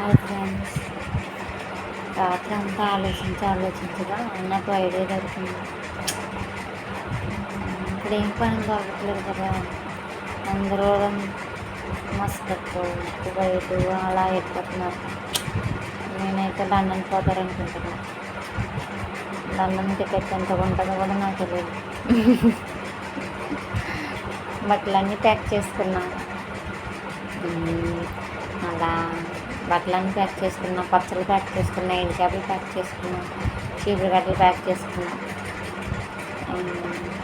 Hi friends. రాత్రి అంతా ఆలోచించగా నాకు ఐడియా దొరికింది. ఇప్పుడు ఏం పని దొరకట్లేదు కదా, అందరూ మస్కట్, కువైట్ అలా వెళ్ళిపోతున్నారు. నేనైతే లండన్ పోతారనుకుంటున్నాను. లండన్ టికెట్ ఎంత ఉంటుందో కూడా నాకు తెలియదు. బట్టలన్నీ ప్యాక్ చేసుకున్నాను. అలా బట్టలన్నీ ప్యాక్ చేసుకున్నా, పచ్చళ్ళు ప్యాక్ చేసుకున్నా, ఎండు చేపలు ప్యాక్ చేసుకున్నా, చీపురు గడ్డలు ప్యాక్ చేసుకున్నా.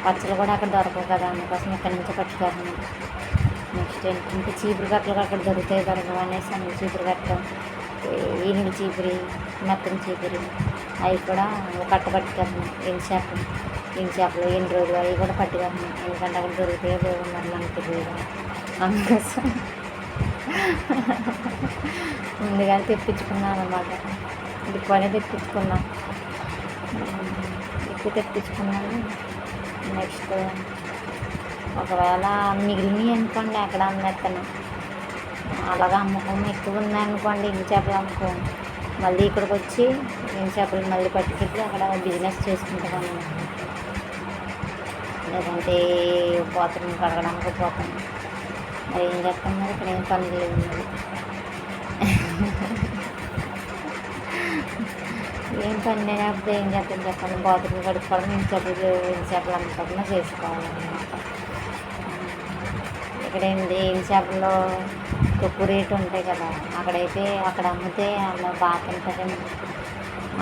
పచ్చళ్ళు కూడా అక్కడ దొరకవు కదా, అందుకోసం ఇక్కడ నుంచి పట్టుకోవాలి. నెక్స్ట్ ఏంటంటే చీపురు గట్టలు అక్కడ దొరకవు అనేసి అన్ని చీపురు గట్టలు, ఈనుగు చీపురి, మెత్తని చీపురి అవి కూడా కట్ట పట్టుకెళ్తున్నాం. ఎండు చేపలు ఎన్ని రోజులు అవి కూడా పట్టుకెళ్తున్నాం. ఎందుకంటే అక్కడ దొరుకుతాయో బాగున్నారు మనకి తెలియదు. అందుకోసం ముందుగా తెప్పించుకున్నాను అన్నమాట. ఎక్కువనే తెప్పించుకున్నాను. నెక్స్ట్ ఒకవేళ మిగిలినవి అనుకోండి అక్కడ అమ్మేస్తాను. అలాగా అమ్మకం ఎక్కువ ఉందనుకోండి, ఎండు చేపలు అమ్ముకోం, మళ్ళీ ఇక్కడికి వచ్చి ఎండు చేపలు మళ్ళీ పట్టుకెళ్ళి అక్కడ బిజినెస్ చేసుకుంటాను. లేదంటే బాత్రూమ్ కడగడానికి పోతాను. మరి ఏం చేస్తాను, మరి ఇక్కడ ఏం పని లేదు. ఏం పని లేకపోతే ఏం చేస్తాను చెప్పండి. బాత్రూమ్ కడుక్కోవడం, ఎండు చేపలు అమ్ముకోవడం చేసుకోవాలన్నమాట. ఇక్కడ ఎండు చేపల్లో తక్కువ రేటు ఉంటాయి కదా, అక్కడ అమ్మితే అలా బాగా ఉంటుంది.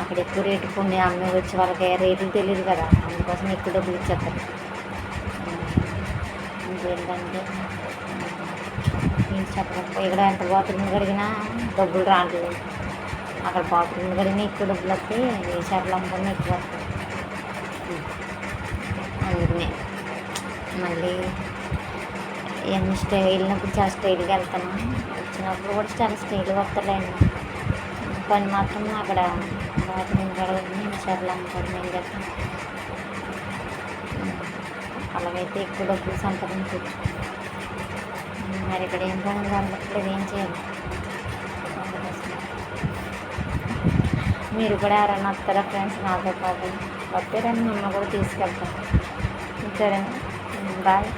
అక్కడ ఎక్కువ రేటు కొన్ని అమ్మే వచ్చి వాళ్ళకి రేట్లు తెలియదు కదా, అందుకోసం ఎక్కువ డబ్బులు ఇచ్చేస్తారు. ఇంకేంటంటే ఎండు చేపలు ఇక్కడ ఎంత బాత్రూమ్ కడిగినా డబ్బులు రావట్లేదు. అక్కడ బాత్రూమ్ కడిగినా ఎక్కువ డబ్బులు వస్తాయి, ఎండు చేపలు అమ్ముకున్నా ఎక్కువ వస్తాయి. అందుకనే మళ్ళీ ఎన్ని వెళ్ళినప్పుడు చాలా స్టైల్గా వెళ్తాను, వచ్చినప్పుడు కూడా చాలా స్టైల్గా వస్తాయండి. పని మాత్రం అక్కడ బాత్రూమ్ కడగని చేపలు అమ్ముకోవడం ఏం చేస్తాను. అలాగైతే ఎక్కువ డబ్బులు సంపాదించవచ్చు. మరి ఇక్కడ ఏం పని కనపట్లేదు, ఏం చేయాలి. మీరు కూడా ఎవరైనా వస్తారా ఫ్రెండ్స్ నాతో పాటు? వస్తారని మిమ్మల్ని కూడా తీసుకెళ్తాను. సరే, బాయ్.